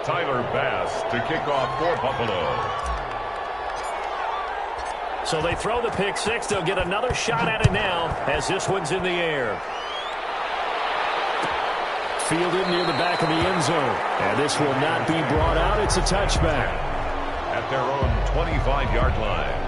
Tyler Bass to kick off for Buffalo. So they throw the pick six. They'll get another shot at it now as this one's in the air. Fielded near the back of the end zone. And this will not be brought out. It's a touchback. At their own 25-yard line.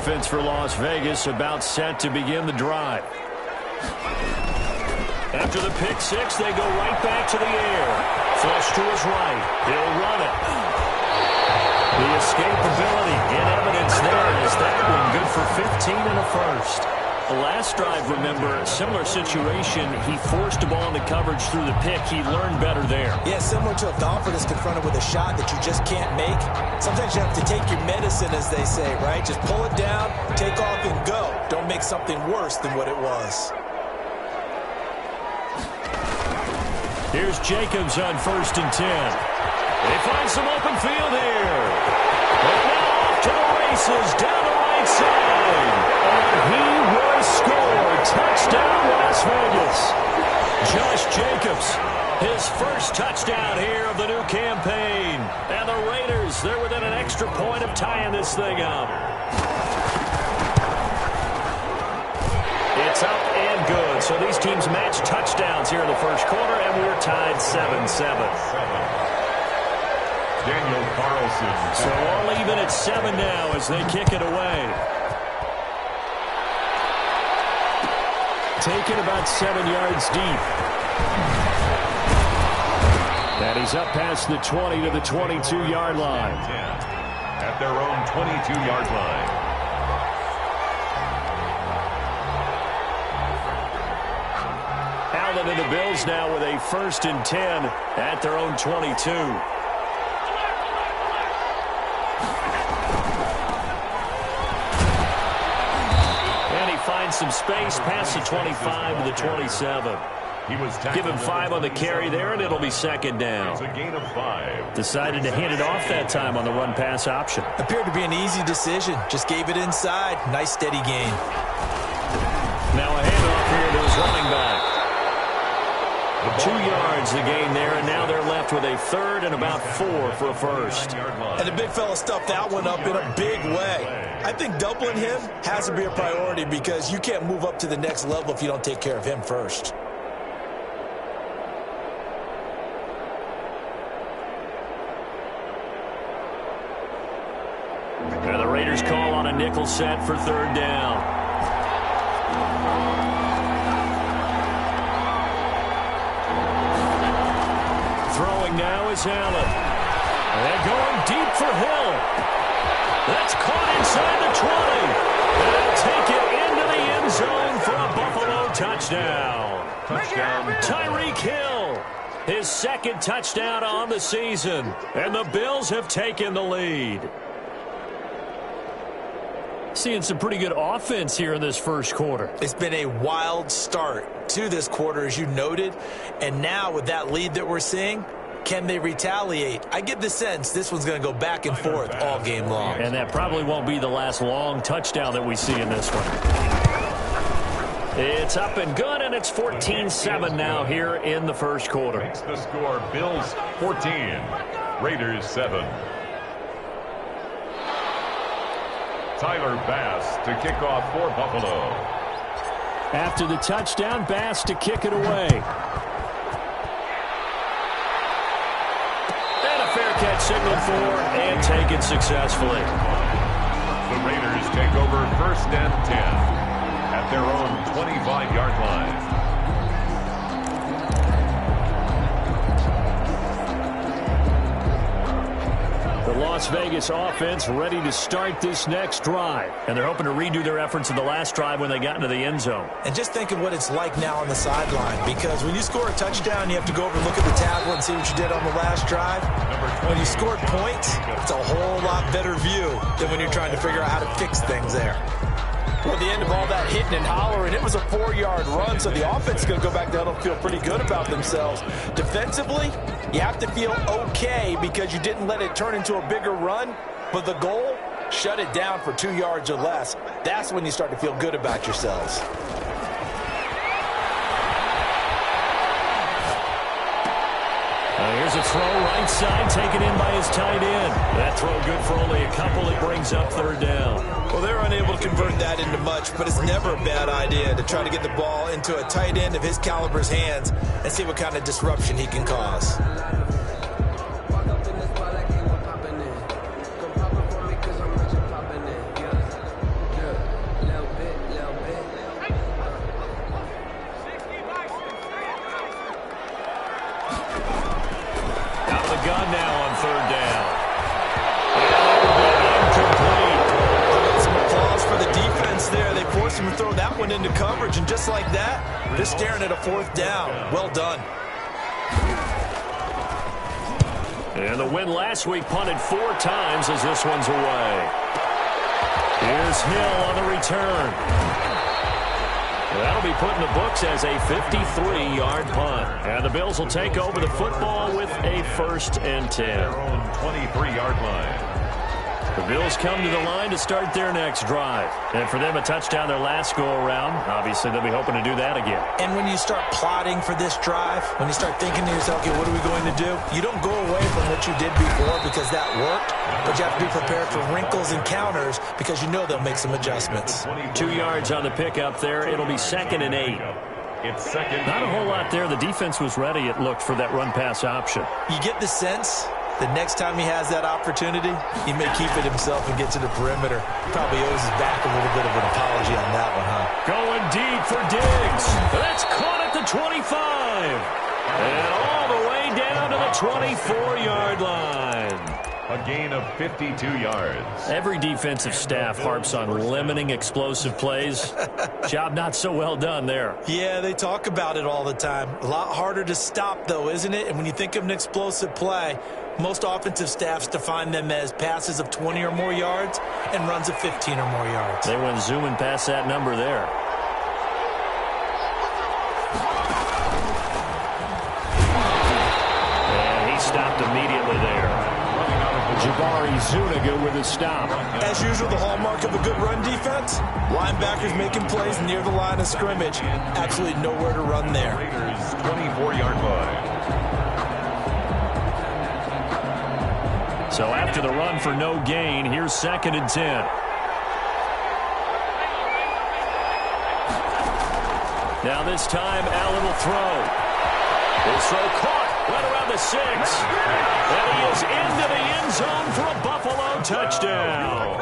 Offense for Las Vegas about set to begin the drive. After the pick six, they go right back to the air. Flush to his right. He'll run it. The escapability in evidence there is that one good for 15 and a first. The last drive, remember, similar situation. He forced a ball into coverage through the pick. He learned better there. Yeah, similar to a golfer that's confronted with a shot that you just can't make. Sometimes you have to take your medicine, as they say, right? Just pull it down, take off, and go. Don't make something worse than what it was. Here's Jacobs on 1st and 10. They find some open field here. And now off to the races down the right side. And he will score. Touchdown, Las Vegas. Josh Jacobs, his first touchdown here of the new campaign. And the Raiders, they're within an extra point of tying this thing up. It's up and good. So these teams match touchdowns here in the first quarter, and we're tied 7-7. Daniel Carlson. So all even at 7 now as they kick it away. Taken about 7 yards deep. And he's up past the 20 to the 22-yard line. At their own 22-yard line. Allen and the Bills now with a 1st and 10 at their own 22. Finds some space past the 25 to the 27. Give him 5 on the carry there, and it'll be 2nd down. It's a gain of 5. Decided to hand it off that time on the run-pass option. Appeared to be an easy decision. Just gave it inside. Nice, steady gain. Now a handoff here to his running back. 2 yards the gain there, and now they're left with a 3rd and about 4 for a first. And the big fella stuffed that one up in a big way. I think doubling him has to be a priority because you can't move up to the next level if you don't take care of him first. And the Raiders call on a nickel set for 3rd down. Throwing now is Allen. And going deep for Hill. That's caught inside the 20. They'll take it into the end zone for a Buffalo touchdown. Tyreek Hill, his 2nd touchdown on the season. And the Bills have taken the lead. Seeing some pretty good offense here in this first quarter. It's been a wild start to this quarter, as you noted. And now with that lead that we're seeing, can they retaliate? I get the sense this one's going to go back and forth all game long. And that probably won't be the last long touchdown that we see in this one. It's up and good, and it's 14-7 now here in the first quarter. Makes the score Bills 14, Raiders 7. Tyler Bass to kick off for Buffalo. After the touchdown, Bass to kick it away. And a fair catch signaled for and taken successfully. The Raiders take over 1st and 10 at their own 25-yard line. The Las Vegas offense ready to start this next drive. And they're hoping to redo their efforts in the last drive when they got into the end zone. And just think of what it's like now on the sideline, because when you score a touchdown, you have to go over and look at the tackle and see what you did on the last drive. When you scored points, it's a whole lot better view than when you're trying to figure out how to fix things there. Well, at the end of all that hitting and hollering, it was a 4-yard run, so the offense is going to go back down and feel pretty good about themselves. Defensively, you have to feel okay because you didn't let it turn into a bigger run, but the goal, shut it down for 2 yards or less. That's when you start to feel good about yourselves. Here's a throw right side taken in by his tight end. That throw good for only a couple. It brings up third down. Well, they're unable to convert that into much, but it's never a bad idea to try to get the ball into a tight end of his caliber's hands and see what kind of disruption he can cause. Gun now on third down. Incomplete. Some applause for the defense there. They forced him to throw that one into coverage, and just like that, they're staring at a fourth down. Well done. And the win last week punted 4 times as this one's away. Here's Hill on the return. That'll be put in the books as a 53-yard punt. And the Bills will take over the football with a 1st and 10. Their own 23-yard line. The Bills come to the line to start their next drive. And for them, a touchdown their last go-around. Obviously, they'll be hoping to do that again. And when you start plotting for this drive, when you start thinking to yourself, okay, what are we going to do? You don't go away from what you did before because that worked, but you have to be prepared for wrinkles and counters because you know they'll make some adjustments. 2 yards on the pickup there. It'll be 2nd and 8. It's second. Not a whole lot there. The defense was ready, it looked, for that run-pass option. You get the sense the next time he has that opportunity, he may keep it himself and get to the perimeter. Probably owes his back a little bit of an apology on that one, huh? Going deep for Diggs. That's caught at the 25. And all the way down to the 24-yard line. A gain of 52 yards. Every defensive staff harps on limiting explosive plays. Job not so well done there. Yeah, they talk about it all the time. A lot harder to stop, though, isn't it? And when you think of an explosive play, most offensive staffs define them as passes of 20 or more yards and runs of 15 or more yards. They went zooming past that number there. And he stopped immediately there. Jabari Zuniga with a stop. As usual, the hallmark of a good run defense, linebackers making plays near the line of scrimmage. Absolutely nowhere to run there. Raiders 24-yard line. So after the run for no gain, here's 2nd and 10. Now this time, Allen will throw. His throw caught right around the 6. And he is into the end zone for a Buffalo touchdown.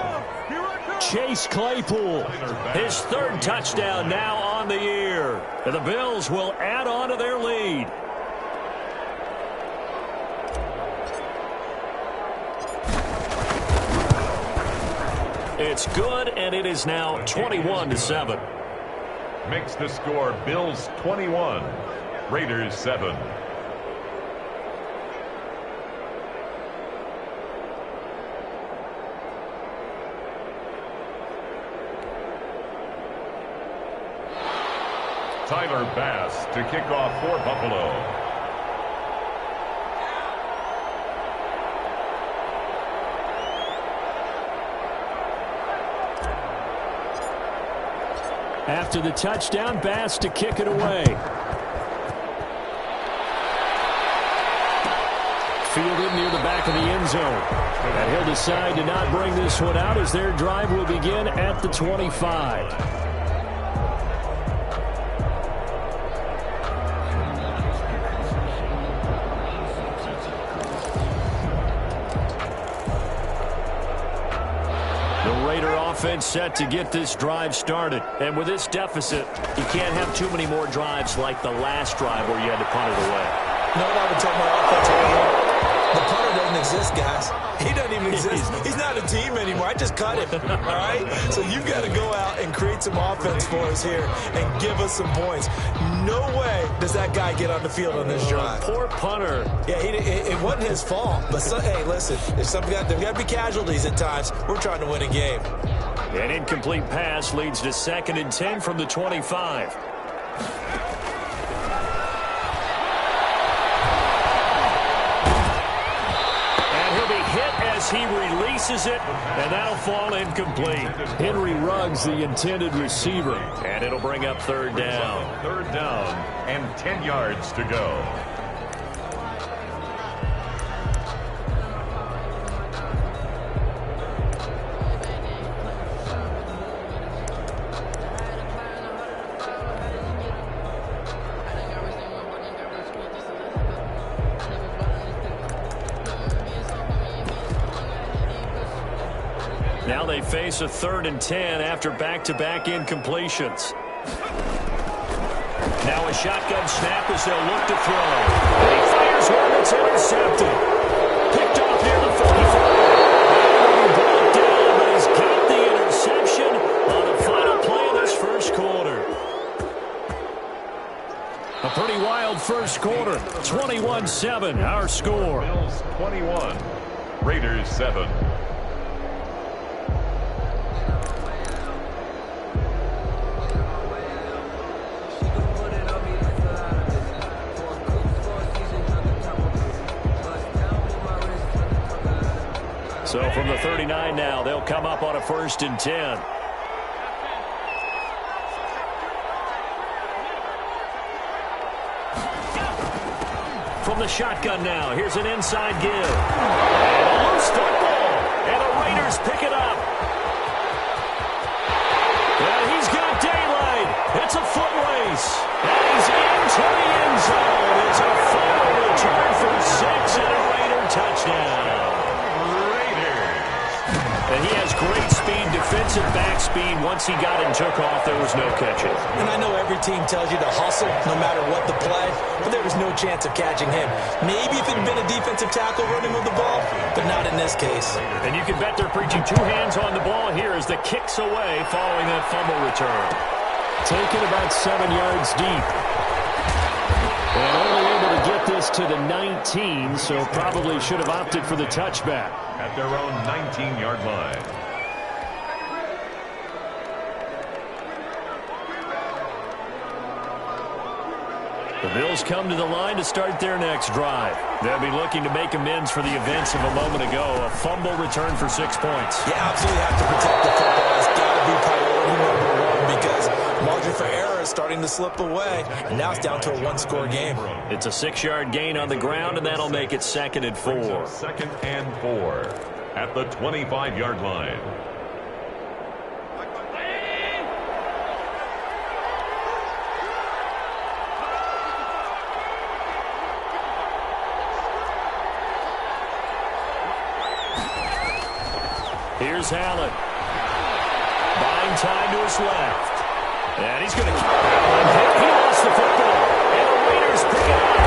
Chase Claypool, his 3rd touchdown now on the year. And the Bills will add on to their lead. It's good, and it is now 21-7. Makes the score Bills 21, Raiders 7. Tyler Bass to kick off for Buffalo. After the touchdown, Bass to kick it away. Fielded near the back of the end zone. And he'll decide to not bring this one out as their drive will begin at the 25. Offense set to get this drive started. And with this deficit, you can't have too many more drives like the last drive where you had to punt it away. No, I would tell my offense, the punter doesn't exist, guys. He doesn't even exist. He's not a team anymore. I just cut him, all right? So you've got to go out and create some offense for us here and give us some points. No way does that guy get on the field on this drive. Poor punter. Yeah, it wasn't his fault. But, hey, listen, there's got to be casualties at times. We're trying to win a game. An incomplete pass leads to 2nd and 10 from the 25. And he'll be hit as he releases it, and that'll fall incomplete. Henry Ruggs, the intended receiver. And it'll bring up 3rd down. 3rd down and 10 yards to go. Now they face a 3rd and 10 after back-to-back incompletions. Now a shotgun snap as they'll look to throw. And he fires one that's intercepted. Picked off near the 45. He'll be brought down, but he's got the interception on the final play of this first quarter. A pretty wild first quarter. 21-7, our score. Bills 21, Raiders 7. So from the 39 now, they'll come up on a 1st and 10. From the shotgun now, here's an inside give. And a loose football, and the Raiders pick it up. And he's got daylight. It's a foot race. And he's into the end zone. It's a final return for 6 and a Raider touchdown. And he has great speed, defensive back speed. Once he got and took off, there was no catching. And I know every team tells you to hustle no matter what the play, but there was no chance of catching him. Maybe if it had been a defensive tackle running with the ball, but not in this case. And you can bet they're preaching 2 hands on the ball here as the kick's away following that fumble return. Taken about 7 yards deep. And only able to get this to the 19, so probably should have opted for the touchback. At their own 19-yard line. The Bills come to the line to start their next drive. They'll be looking to make amends for the events of a moment ago. A fumble return for 6 points. You absolutely have to protect the football. It's got to be priority number 1 because margin for error is starting to slip away, and now it's down to a 1-score game. It's a 6-yard gain on the ground, and that'll make it 2nd and 4. 2nd and 4 at the 25-yard line. Here's Allen. Buying time to his left. And he's going to keep it. He lost the football. And the Raiders pick it up.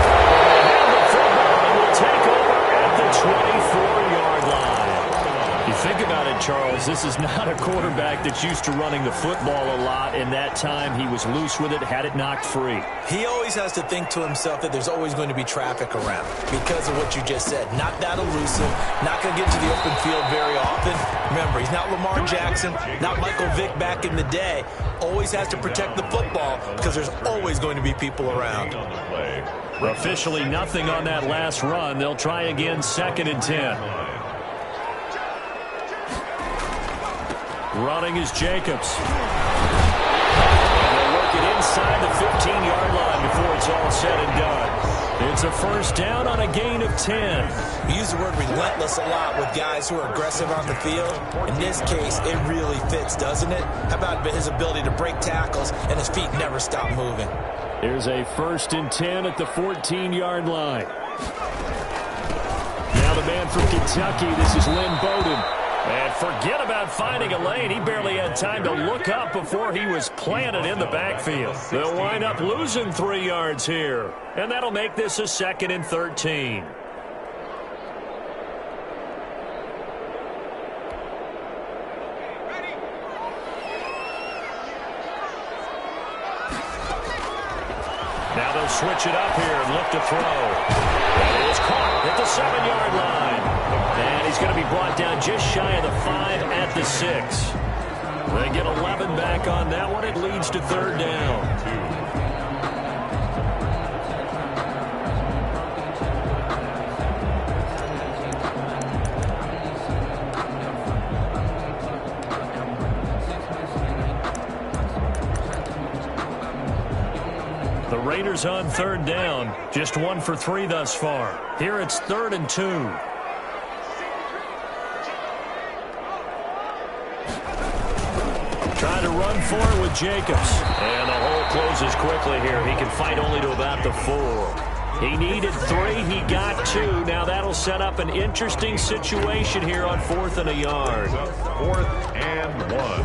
And the football will take over at the 24-yard line. You think about it, Charles, this is not a quarterback that's used to running the football a lot. In that time, he was loose with it, had it knocked free. He always has to think to himself that there's always going to be traffic around because of what you just said. Not that elusive, not going to get to the open field very often. Remember, he's not Lamar Jackson, not Michael Vick back in the day. Always has to protect the football because there's always going to be people around. Officially nothing on that last run. They'll try again, 2nd and 10. Running is Jacobs. And they'll work it inside the 15-yard line before it's all said and done. It's a 1st down on a gain of 10. We use the word relentless a lot with guys who are aggressive on the field. In this case, it really fits, doesn't it? How about his ability to break tackles and his feet never stop moving? Here's a 1st and 10 at the 14-yard line. Now the man from Kentucky, this is Lynn Bowden. And forget about finding a lane. He barely had time to look up before he was planted in the backfield. They'll wind up losing 3 yards here. And that'll make this a 2nd and 13. Now they'll switch it up here and look to throw. And it is caught at the 7-yard line. And he's going to be brought down just shy of the 5 at the 6. They get 11 back on that one. It leads to third down. The Raiders on third down. Just 1 for 3 thus far. Here it's 3rd and 2. Trying to run for it with Jacobs. And the hole closes quickly here. He can fight only to about the 4. He needed 3. He got 2. Now that'll set up an interesting situation here on 4th and a yard. 4th and 1.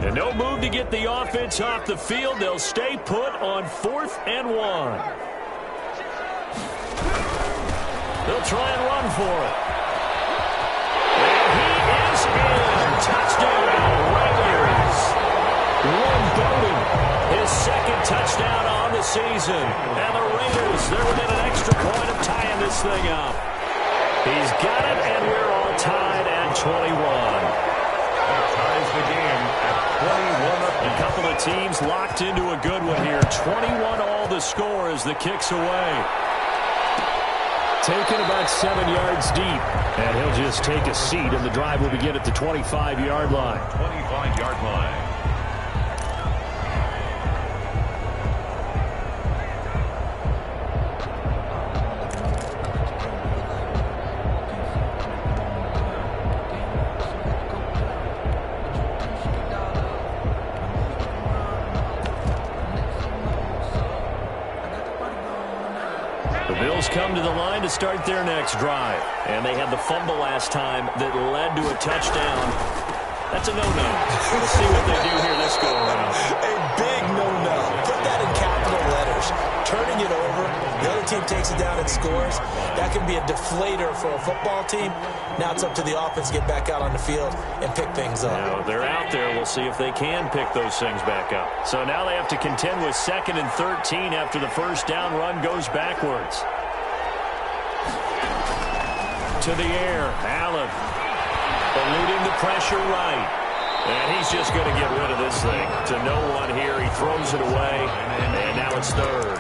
And no move to get the offense off the field. They'll stay put on 4th and 1. They'll try and run for it. And he is in. Touchdown, Raiders. Warren Bowden, his 2nd touchdown on the season. And the Raiders, they're within an extra point of tying this thing up. He's got it, and we're all tied at 21. That ties the game at 21 up. A couple of teams locked into a good one here. 21 all the score as the kick's away. Taken about 7 yards deep. And he'll just take a seat, and the drive will begin at the 25-yard line. 25-yard line. Come to the line to start their next drive. And they had the fumble last time that led to a touchdown. That's a no-no. We'll see what they do here this go-around. A big no-no. Put that in capital letters. Turning it over, the other team takes it down and scores. That can be a deflator for a football team. Now it's up to the offense to get back out on the field and pick things up. Now they're out there. We'll see if they can pick those things back up. So now they have to contend with 2nd and 13 after the first down run goes backwards. To the air, Allen eluding the pressure right. And he's just going to get rid of this thing. To no one here, he throws it away, and now it's 3rd.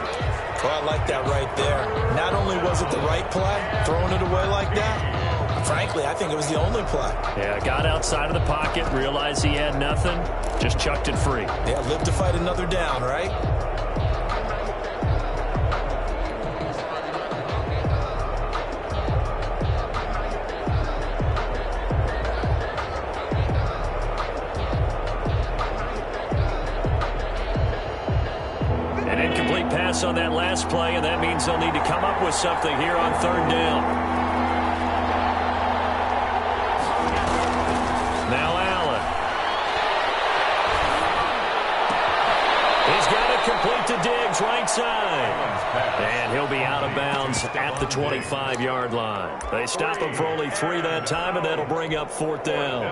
Well, I like that right there. Not only was it the right play, throwing it away like that, frankly, I think it was the only play. Yeah, got outside of the pocket, realized he had nothing, just chucked it free. Yeah, live to fight another down, right? On that last play, and that means they'll need to come up with something here on 3rd down. Now Allen. He's got it complete to Diggs, right side. And he'll be out of bounds at the 25-yard line. They stop him for only 3 that time, and that'll bring up 4th down.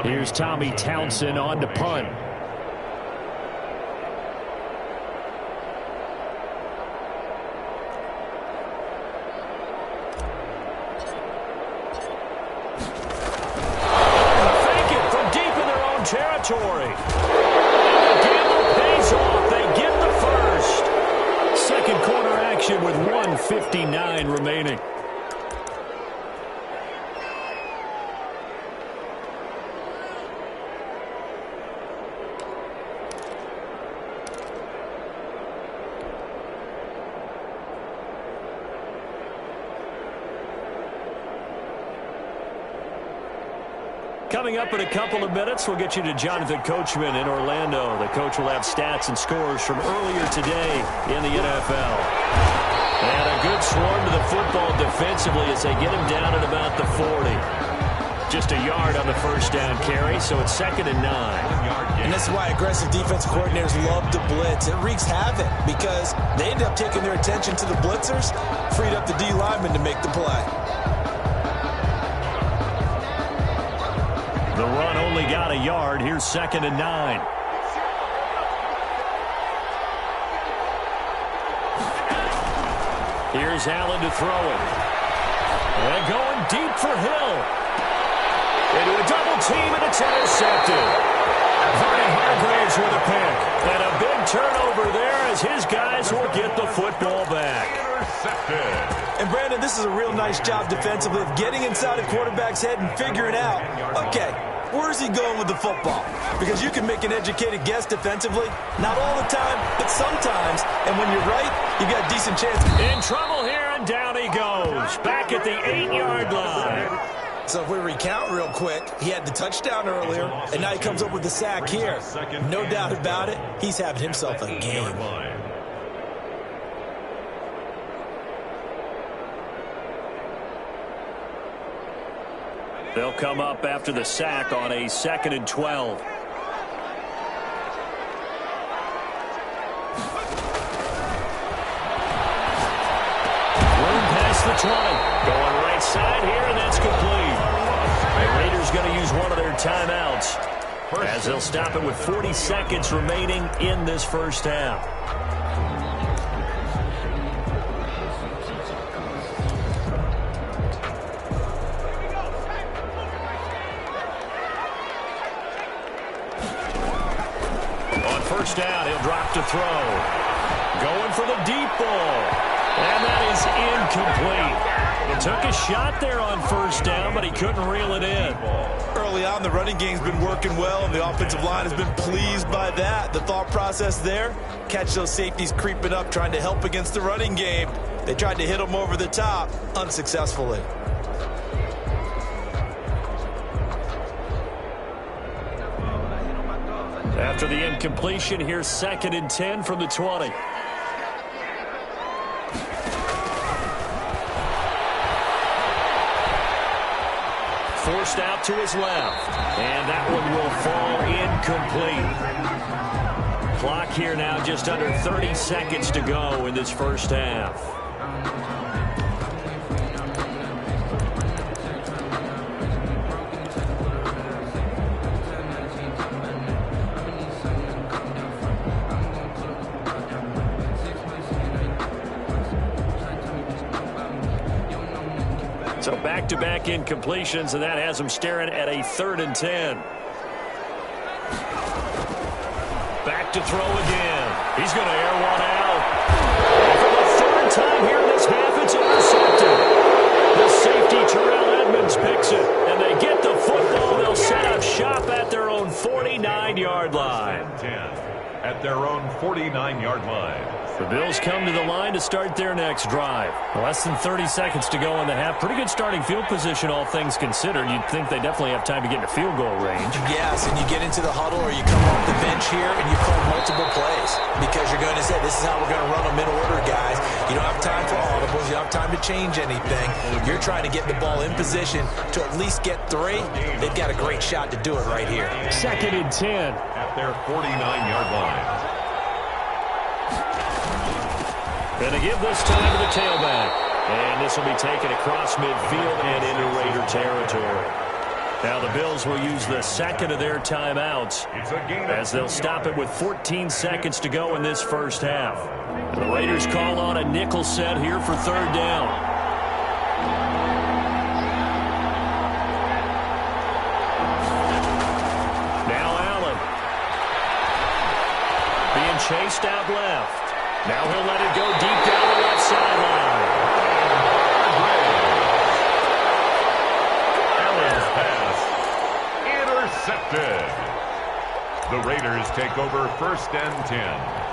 Here's Tommy Townsend on to punt. Fake it from deep in their own territory. The gamble pays off. They get the first. Second quarter action with 1:59 remaining. Coming up in a couple of minutes, we'll get you to Jonathan Coachman in Orlando. The coach will have stats and scores from earlier today in the NFL. And a good swarm to the football defensively as they get him down at about the 40. Just a yard on the first down carry, so it's 2nd and 9. And this is why aggressive defensive coordinators love to blitz. It wreaks havoc because they end up taking their attention to the blitzers, freed up the D lineman to make the play. The run only only got a yard. Here's 2nd and 9. Here's Allen to throw it. And going deep for Hill. Into a double team, and it's intercepted. Vernon Hargraves with a pick. And a big turnover there as his guys will get the football back. And Brandon, this is a real nice job defensively of getting inside a quarterback's head and figuring out, okay, where's he going with the football? Because you can make an educated guess defensively. Not all the time, but sometimes. And when you're right, you got a decent chance. In trouble here, and down he goes. Back at the 8-yard line. So if we recount real quick, he had the touchdown earlier, and now he comes up with the sack here. No doubt about it, he's having himself a game. They'll come up after the sack on a 2nd and 12. Room past the 20. Going right side here, and that's complete. The Raiders going to use one of their timeouts as they'll stop it with 40 seconds remaining in this first half. First down, he'll drop to throw. Going for the deep ball. And that is incomplete. He took a shot there on first down, but he couldn't reel it in. Early on, the running game's been working well, and the offensive line has been pleased by that. The thought process there, catch those safeties creeping up, trying to help against the running game. They tried to hit them over the top, unsuccessfully. After the incompletion, here's 2nd and 10 from the 20. Forced out to his left. And that one will fall incomplete. Clock here now just under 30 seconds to go in this first half. So back-to-back incompletions, and that has him staring at a 3rd and 10. Back to throw again. He's going to air one out. And for the 3rd time here in this half, it's intercepted. The safety, Terrell Edmonds, picks it, and they get the football. They'll set up shop at their own 49-yard line. At their own 49-yard line. The Bills come to the line to start their next drive. Less than 30 seconds to go in the half. Pretty good starting field position, all things considered. You'd think they definitely have time to get into field goal range. Yes, and you get into the huddle or you come off the bench here and you call multiple plays because you're going to say, this is how we're going to run them in order, guys. You don't have time for audibles. You don't have time to change anything. You're trying to get the ball in position to at least get 3. They've got a great shot to do it right here. 2nd and 10. At their 49-yard line. Going to give this time to the tailback. And this will be taken across midfield and into Raider territory. Now the Bills will use the 2nd of their timeouts as they'll stop it with 14 seconds to go in this first half. The Raiders call on a nickel set here for 3rd down. Now Allen. Being chased out left. Now he'll let it go deep down the left sideline. Allen's pass intercepted. The Raiders take over 1st and 10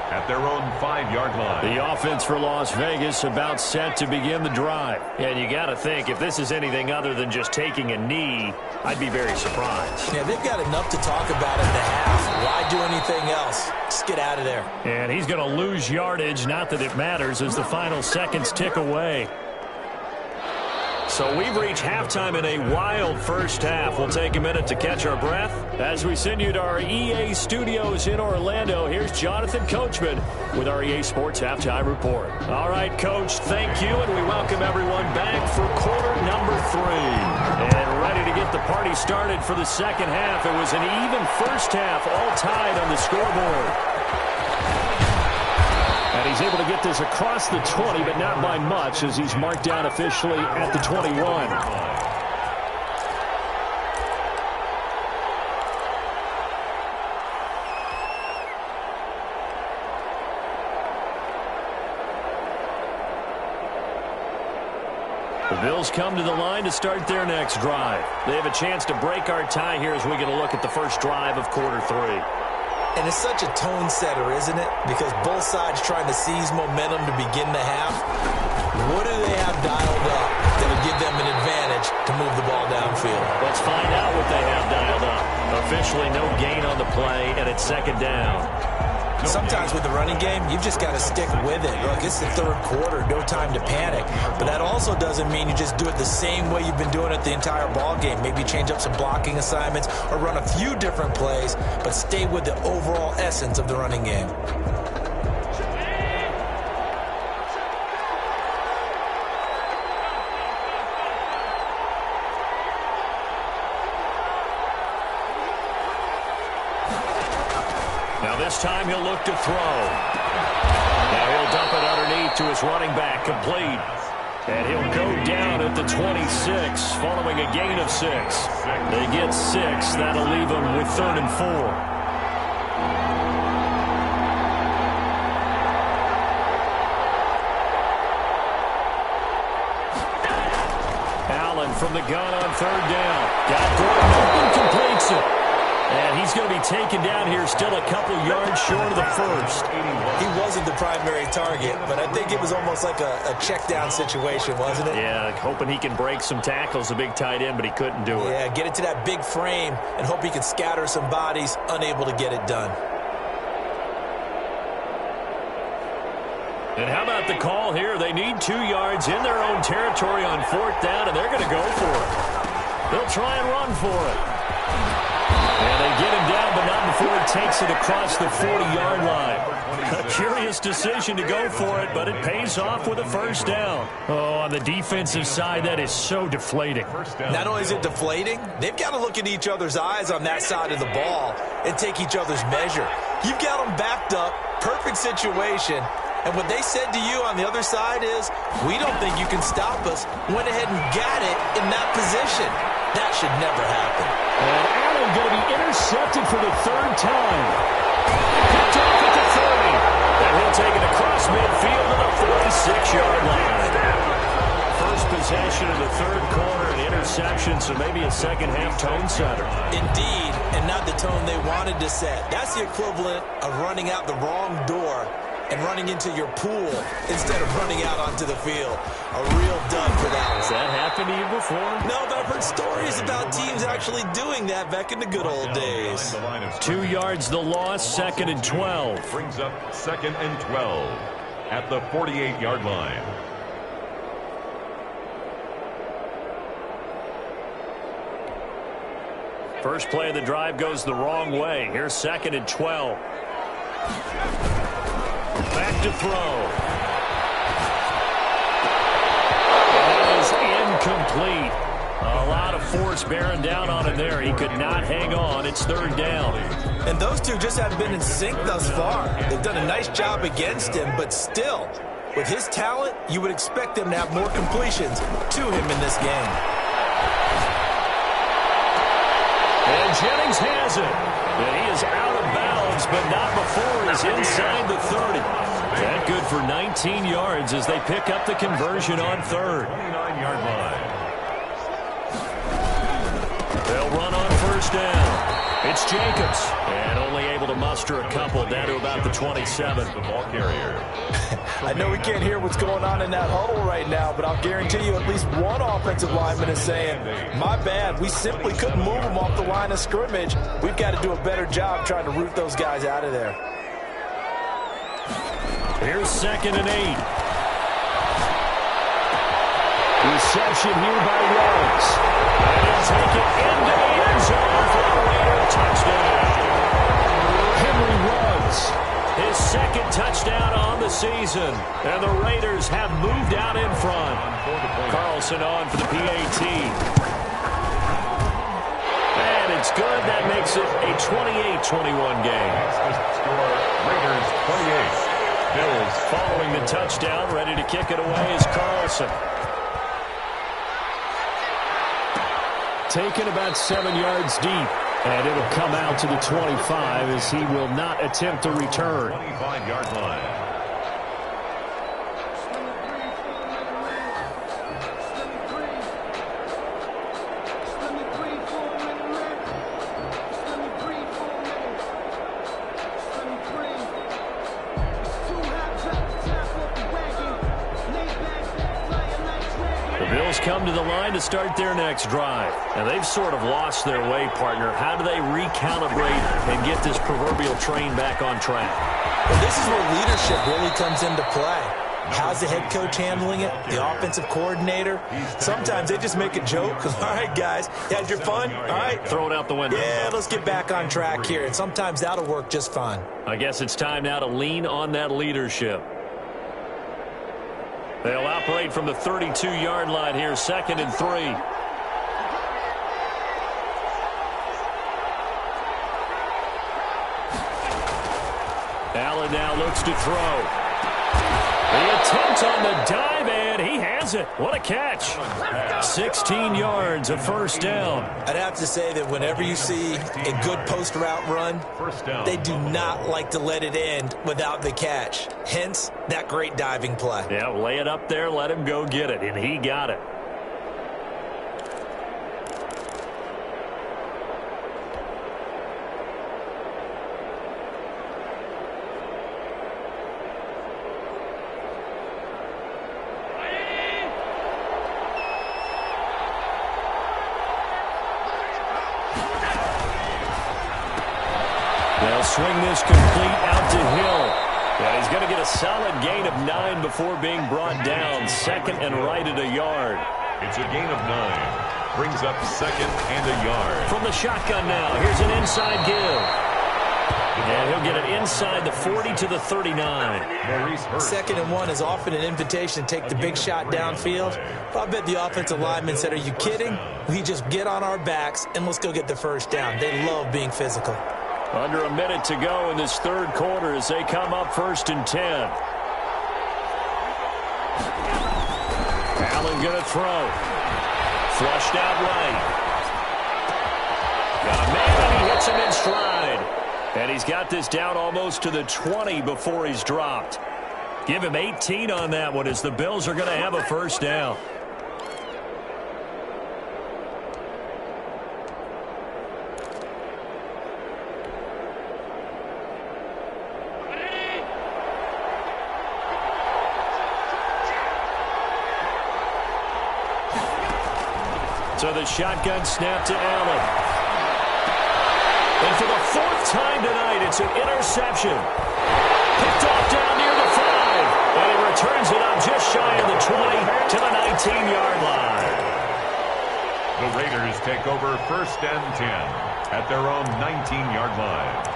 at their own 5-yard line. The offense for Las Vegas about set to begin the drive. And you got to think, if this is anything other than just taking a knee, I'd be very surprised. Yeah, they've got enough to talk about in the half. Why do anything else? Just get out of there. And he's going to lose yardage, not that it matters, as the final seconds tick away. So we've reached halftime in a wild first half. We'll take a minute to catch our breath as we send you to our EA studios in Orlando. Here's Jonathan Coachman with our EA Sports Halftime Report. All right, Coach, thank you, and we welcome everyone back for quarter number 3. And ready to get the party started for the second half. It was an even first half, all tied on the scoreboard. And he's able to get this across the 20, but not by much, as he's marked down officially at the 21. The Bills come to the line to start their next drive. They have a chance to break our tie here as we get a look at the first drive of quarter 3. And it's such a tone setter, isn't it? Because both sides trying to seize momentum to begin the half. What do they have dialed up that'll give them an advantage to move the ball downfield? Let's find out what they have dialed up. Officially no gain on the play, and it's second down. Sometimes with the running game, you've just got to stick with it. Look, it's the third quarter, no time to panic. But that also doesn't mean you just do it the same way you've been doing it the entire ball game. Maybe change up some blocking assignments or run a few different plays, but stay with the overall essence of the running game. This time he'll look to throw. Now he'll dump it underneath to his running back, complete. And he'll go down at the 26, following a gain of 6. They get 6. That'll leave them with 3rd and 4. Allen from the gun on 3rd down. Got Gordon open, completes it. And he's going to be taken down here, still a couple yards short of the first. He wasn't the primary target, but I think it was almost like a check down situation, wasn't it? Yeah, hoping he can break some tackles, a big tight end, but he couldn't do it. Yeah, get it to that big frame and hope he can scatter some bodies, unable to get it done. And how about the call here? They need 2 yards in their own territory on 4th down, and they're going to go for it. They'll try and run for it. And they get him down, but not before he takes it across the 40-yard line. A curious decision to go for it, but it pays off with a first down. Oh, on the defensive side, that is so deflating. Not only is it deflating, they've got to look at each other's eyes on that side of the ball and take each other's measure. You've got them backed up, perfect situation, and what they said to you on the other side is, we don't think you can stop us. Went ahead and got it in that position. That should never happen. And Allen going to be intercepted for the 3rd time. Picked off at the 30. And he'll take it across midfield to the 46-yard line. First possession of the 3rd quarter, an interception, so maybe a second-half tone setter. Indeed, and not the tone they wanted to set. That's the equivalent of running out the wrong door and running into your pool instead of running out onto the field. A real dud for that one. Has that happened to you before? No, but I've heard stories about teams actually doing that back in the good old days. 2 yards the loss, 2nd and 12. Brings up 2nd and 12 at the 48-yard line. First play of the drive goes the wrong way. Here's 2nd and 12. Back to throw. That is incomplete. A lot of force bearing down on him there. He could not hang on. It's 3rd down. And those two just haven't been in sync thus far. They've done a nice job against him, but still, with his talent, you would expect them to have more completions to him in this game. And Jennings has it. And he is out of bounds, but not before he's inside the 30. That good for 19 yards as they pick up the conversion on 3rd. 29-yard line. They'll run on 1st down. It's Jacobs, and only able to muster a couple down to about the 27. The ball carrier. I know we can't hear what's going on in that huddle right now, but I'll guarantee you at least one offensive lineman is saying, my bad, we simply couldn't move them off the line of scrimmage. We've got to do a better job trying to root those guys out of there. Here's 2nd and 8. Reception here by Ruggs. And he'll take it into the end zone for a Raider touchdown. Henry Ruggs, his second touchdown on the season. And the Raiders have moved out in front. Carlson on for the PAT. And it's good. That makes it a 28-21 game. Score, Raiders 28. Bills following the touchdown. Ready to kick it away is Carlson. Taken about 7 yards deep. And it'll come out to the 25 as he will not attempt to return. 25-yard line. Come to the line to start their next drive. And they've sort of lost their way, partner. How do they recalibrate and get this proverbial train back on track? Well, this is where leadership really comes into play. How's the head coach handling it? The offensive coordinator? Sometimes they just make a joke. All right, guys, you had your fun? All right. Throw it out the window. Yeah, let's get back on track here. And sometimes that'll work just fine. I guess it's time now to lean on that leadership. They'll operate from the 32-yard line here, 2nd and 3. Allen now looks to throw. The attempt on the dive, and he has it. What a catch. 16 yards, a first down. I'd have to say that whenever you see a good post route run, they do not like to let it end without the catch. Hence, that great diving play. Yeah, lay it up there, let him go get it, and he got it. They'll swing this complete out to Hill. And he's going to get a solid gain of 9 before being brought down. 2nd and right at a yard. It's a gain of 9. Brings up 2nd and a yard. From the shotgun now, here's an inside give. And he'll get it inside the 40 to the 39. 2nd and 1 is often an invitation to take the big shot downfield. But I bet the offensive lineman said, are you kidding? We just get on our backs and let's go get the first down. They love being physical. Under a minute to go in this third quarter as they come up 1st and 10. Allen going to throw. Flushed out right. Got a man and he hits him in stride. And he's got this down almost to the 20 before he's dropped. Give him 18 on that one as the Bills are going to have a first down. So the shotgun snap to Allen. And for the 4th time tonight, it's an interception. Picked off down near the 5. And he returns it up just shy of the 20 to the 19-yard line. The Raiders take over 1st and 10 at their own 19-yard line.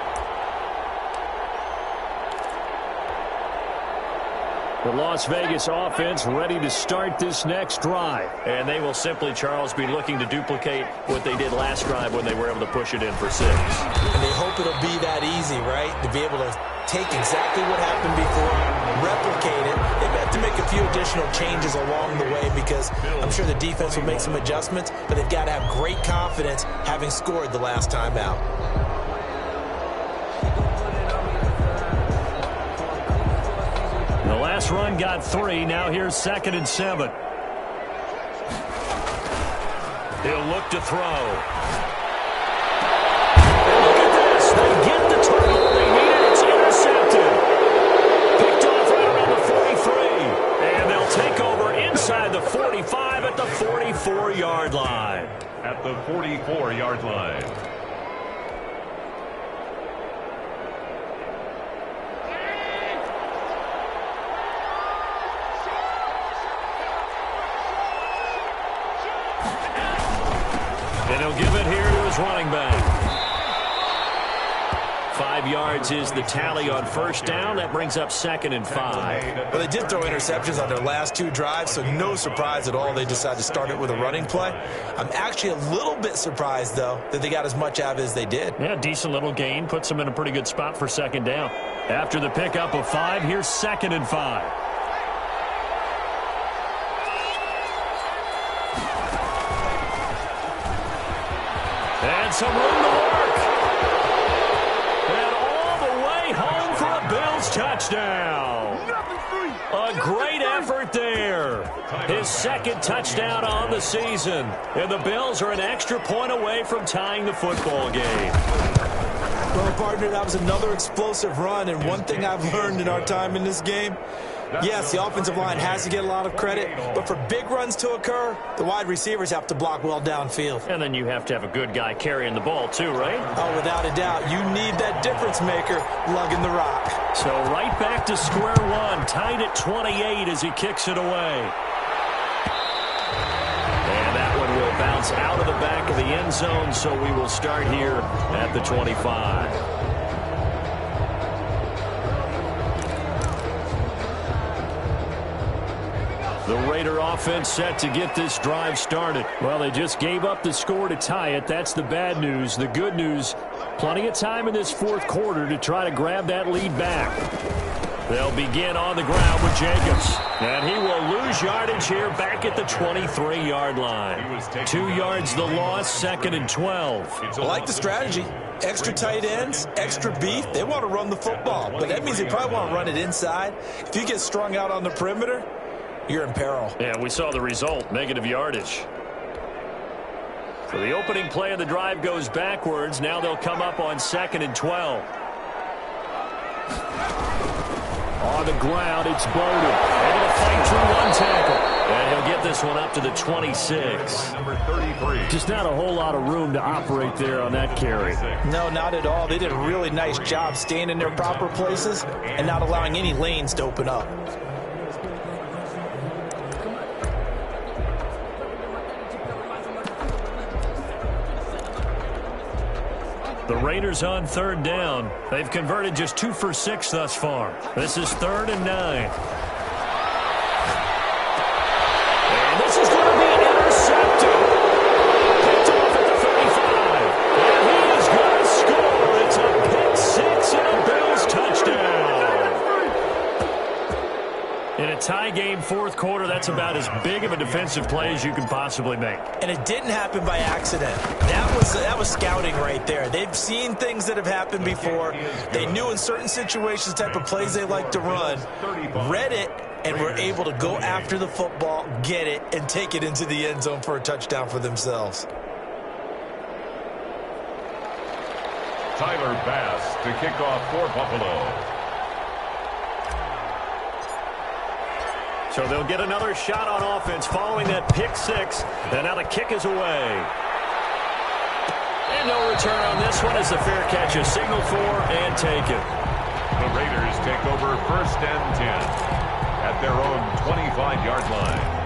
The Las Vegas offense ready to start this next drive. And they will simply, Charles, be looking to duplicate what they did last drive when they were able to push it in for 6. And they hope it'll be that easy, right? To be able to take exactly what happened before, replicate it. They have to make a few additional changes along the way because I'm sure the defense will make some adjustments, but they've got to have great confidence having scored the last time out. The last run got 3. Now here's 2nd and 7. He'll look to throw. Look at this. They get the turnover they needed. It's intercepted. Picked off right around the 43. And they'll take over inside the 45 at the 44-yard line. At the 44-yard line. 5 yards is the tally on first down. That brings up 2nd and 5. Well, they did throw interceptions on their last 2 drives, so no surprise at all they decided to start it with a running play. I'm actually a little bit surprised, though, that they got as much out of it as they did. Yeah, decent little gain. Puts them in a pretty good spot for 2nd down. After the pickup of 5, here's 2nd and 5. And some room to work. And all the way home for a Bills touchdown. A great effort there. His 2nd touchdown on the season. And the Bills are an extra point away from tying the football game. Well, partner, that was another explosive run, and one thing I've learned in our time in this game, yes, the offensive line has to get a lot of credit, but for big runs to occur, the wide receivers have to block well downfield. And then you have to have a good guy carrying the ball too, right? Oh, without a doubt. You need that difference maker lugging the rock. So right back to square one, tied at 28 as he kicks it away. And that one will bounce out of the back of the end zone, so we will start here at the 25. The Raider offense set to get this drive started. Well, they just gave up the score to tie it. That's the bad news. The good news, plenty of time in this 4th quarter to try to grab that lead back. They'll begin on the ground with Jacobs. And he will lose yardage here back at the 23-yard line. 2 yards the loss, 2nd and 12. I like the strategy. Extra tight ends, extra beef. They want to run the football, but that means they probably want to run it inside. If you get strung out on the perimeter, you're in peril. Yeah, we saw the result, negative yardage. So the opening play of the drive goes backwards. Now they'll come up on 2nd and 12. On the ground, it's Bowden. Able to fight through 1 tackle. And he'll get this one up to the 26. Number 33. Just not a whole lot of room to operate there on that carry. No, not at all. They did a really nice job staying in their proper places and not allowing any lanes to open up. The Raiders on 3rd down. They've converted just 2 for 6 thus far. This is 3rd and 9. And this is going to be intercepted. Picked off at the 35. And he is going to score. It's a pick 6 and a Bills touchdown. In a tie game 4th quarter, that's about as big of a defensive play as you can possibly make. And it didn't happen by accident. That was scouting right there. They've seen things that have happened before. They knew in certain situations the type of plays they like to run, read it, and were able to go after the football, get it, and take it into the end zone for a touchdown for themselves. Tyler Bass to kick off for Buffalo. So they'll get another shot on offense following that pick 6. And now the kick is away. And no return on this one as the fair catch is signaled for and taken. The Raiders take over 1st and 10 at their own 25-yard line.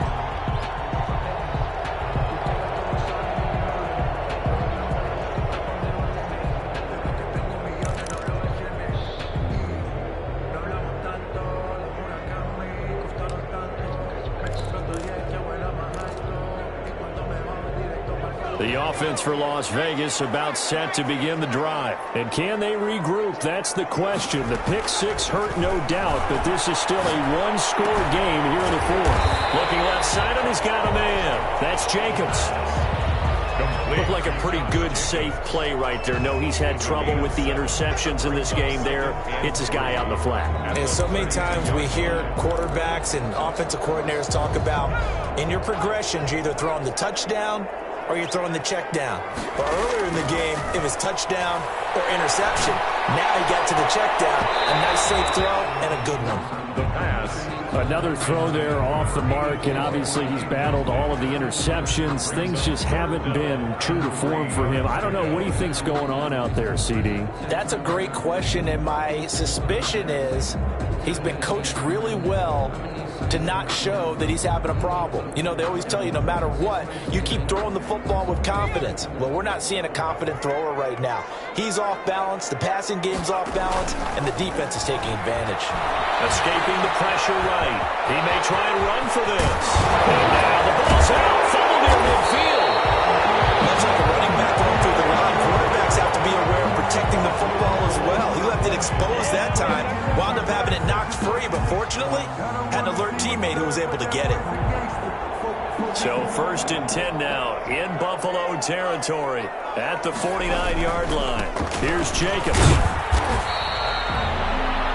The offense for Las Vegas about set to begin the drive. And can they regroup? That's the question. The pick 6 hurt, no doubt, but this is still a 1-score game here in the 4th. Looking left side, and he's got a man. That's Jacobs. Looked like a pretty good, safe play right there. No, he's had trouble with the interceptions in this game there. Hits his guy out in the flat. And so many times we hear quarterbacks and offensive coordinators talk about in your progressions, you're either throwing the touchdown or you're throwing the check down. But earlier in the game, it was touchdown or interception. Now he got to the check down. A nice safe throw and a good one. The pass. Another throw there off the mark, and obviously he's battled all of the interceptions. Things just haven't been true to form for him. I don't know. What do you think's going on out there, CD? That's a great question, and my suspicion is he's been coached really well to not show that he's having a problem. You know, they always tell you no matter what, you keep throwing the football with confidence. Well, we're not seeing a confident thrower right now. He's off balance, the passing game's off balance, and the defense is taking advantage. Escaping the pressure right. He may try and run for this. And now the ball's out. Fumble near midfield. Much like a running back going through the line, quarterbacks have to be aware of protecting the football as well. He left it exposed that time, wound up having it knocked free, but fortunately, had an alert teammate who was able to get it. So 1st and 10 now in Buffalo territory at the 49-yard line. Here's Jacobs.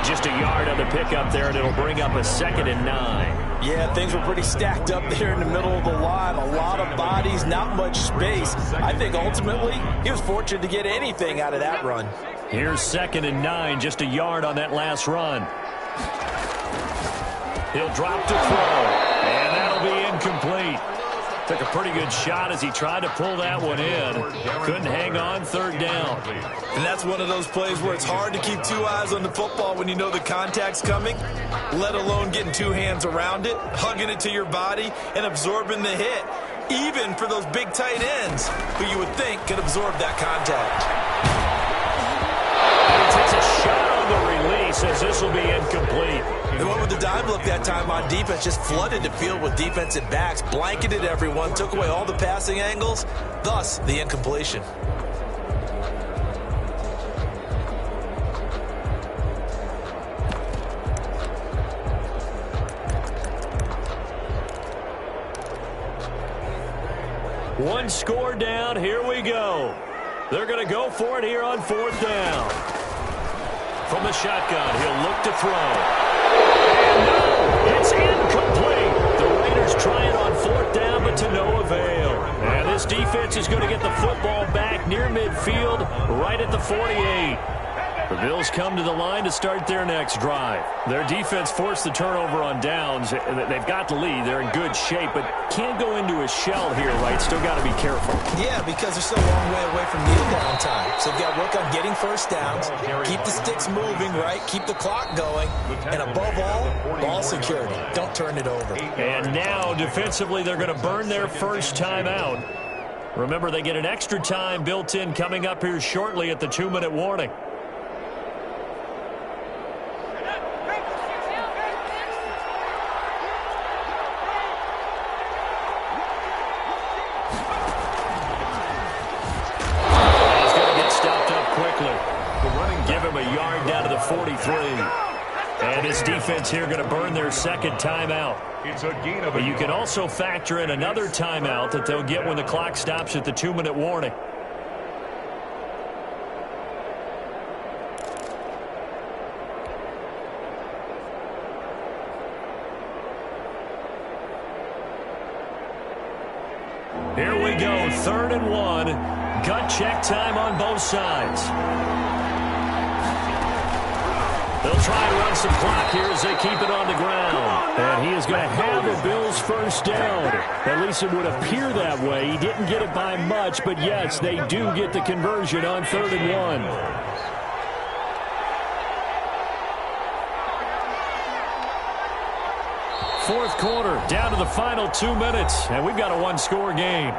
Just a yard on the pickup there, and it'll bring up a 2nd and 9. Yeah, things were pretty stacked up there in the middle of the line. A lot of bodies, not much space. I think ultimately he was fortunate to get anything out of that run. Here's 2nd and 9, just a yard on that last run. He'll drop to throw, and that'll be incomplete. Took a pretty good shot as he tried to pull that one in. Couldn't hang on, 3rd down. And that's one of those plays where it's hard to keep two eyes on the football when you know the contact's coming, let alone getting two hands around it, hugging it to your body, and absorbing the hit, even for those big tight ends who you would think could absorb that contact. And he takes a shot on the release as this will be incomplete. They went with the dime look that time on defense, just flooded the field with defensive backs, blanketed everyone, took away all the passing angles, thus the incompletion. One score down, here we go. They're going to go for it here on 4th down. From the shotgun, he'll look to throw. And no, it's incomplete. The Raiders try it on 4th down, but to no avail. And this defense is going to get the football back near midfield, right at the 48. The Bills come to the line to start their next drive. Their defense forced the turnover on downs. They've got the lead. They're in good shape, but can't go into a shell here, right? Still got to be careful. Yeah, because they're still a long way away from kneel down time. So they've got to work on getting first downs, keep the sticks moving, right? Keep the clock going, and above all, ball security. Don't turn it over. And now, defensively, they're going to burn their first time out. Remember, they get an extra time built in coming up here shortly at the 2-minute warning. Give him a yard down to the 43. And this defense here going to burn their 2nd timeout. But you can also factor in another timeout that they'll get when the clock stops at the 2-minute warning. Here we go, 3rd and 1. Gut check time on both sides. They'll try and run some clock here as they keep it on the ground. And he is going to have the Bills' first down. At least it would appear that way. He didn't get it by much, but yes, they do get the conversion on 3rd and 1. Fourth quarter, down to the final 2 minutes, and we've got a one-score game.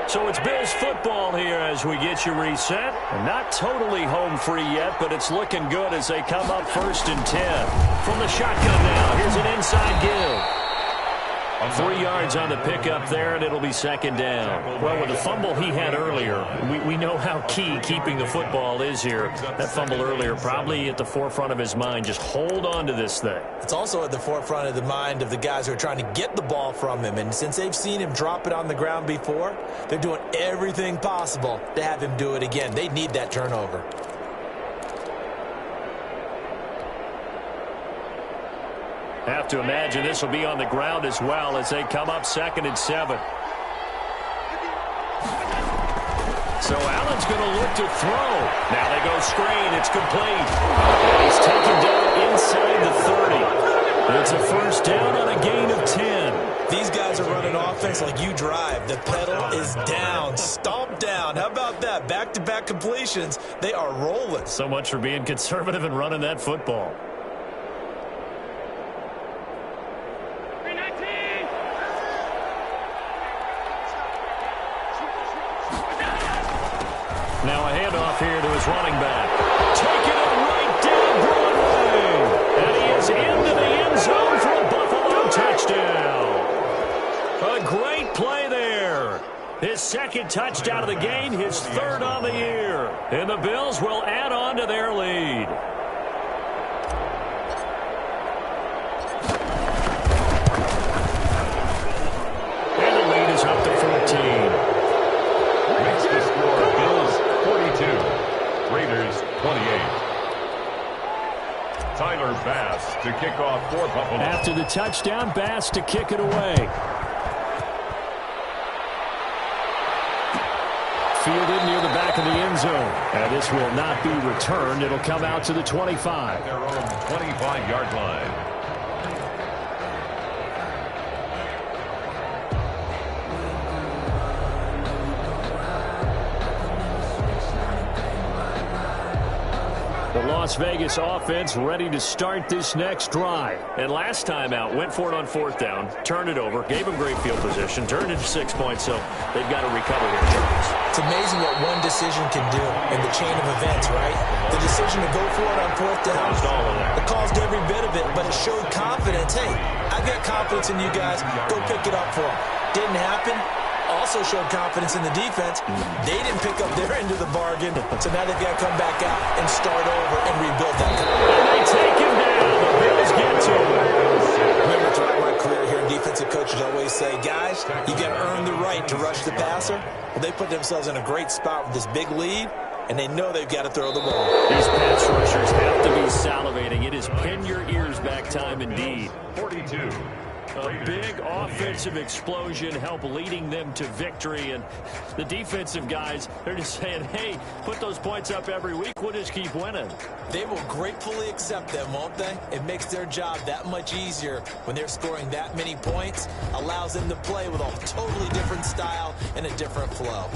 So it's Bills football here as we get you reset. And not totally home free yet, but it's looking good as they come up 1st and 10. From the shotgun now, here's an inside give. 3 yards on the pickup there, and it'll be 2nd down. Well, with the fumble he had earlier, we know how key keeping the football is here. That fumble earlier probably at the forefront of his mind. Just hold on to this thing. It's also at the forefront of the mind of the guys who are trying to get the ball from him. And since they've seen him drop it on the ground before, they're doing everything possible to have him do it again. They need that turnover. Have to imagine this will be on the ground as well as they come up 2nd and 7. So Allen's going to look to throw. Now they go screen. It's complete. And he's taken down inside the 30. It's a first down on a gain of 10. These guys are running an offense like you drive. The pedal is down, stomped down. How about that? Back-to-back completions. They are rolling. So much for being conservative and running that football. Now a handoff here to his running back. Taking it right down Broadway. And he is into the end zone for a Buffalo touchdown. A great play there. His second touchdown of the game, his third on the year. And the Bills will add on to their lead. And the lead is up to 14. Makes the score Bills 42, Raiders 28. Tyler Bass to kick off for Buffalo. After the touchdown, Bass to kick it away. Fielded near the back of the end zone. And this will not be returned. It'll come out to the 25. Their own 25-yard line. The Las Vegas offense ready to start this next drive. And last time out, went for it on fourth down, turned it over, gave them great field position, turned it to 6 points, so they've got to recover here, Charles. It's amazing what one decision can do in the chain of events, right? The decision to go for it on fourth down. It caused every bit of it, but it showed confidence. Hey, I've got confidence in you guys. Go pick it up for them. Didn't happen. Also showed confidence in the defense. They didn't pick up their end of the bargain, so now they've got to come back out and start over and rebuild that. And they take him down. The Bills get to him. Remember, throughout my career here, defensive coaches always say, guys, you got to earn the right to rush the passer. Well, they put themselves in a great spot with this big lead, and they know they've got to throw the ball. These pass rushers have to be salivating. It is pin your ears back time indeed. 42. A big offensive explosion help leading them to victory. And the defensive guys, they're just saying, hey, put those points up every week. We'll just keep winning. They will gratefully accept them, won't they? It makes their job that much easier when they're scoring that many points. Allows them to play with a totally different style and a different flow.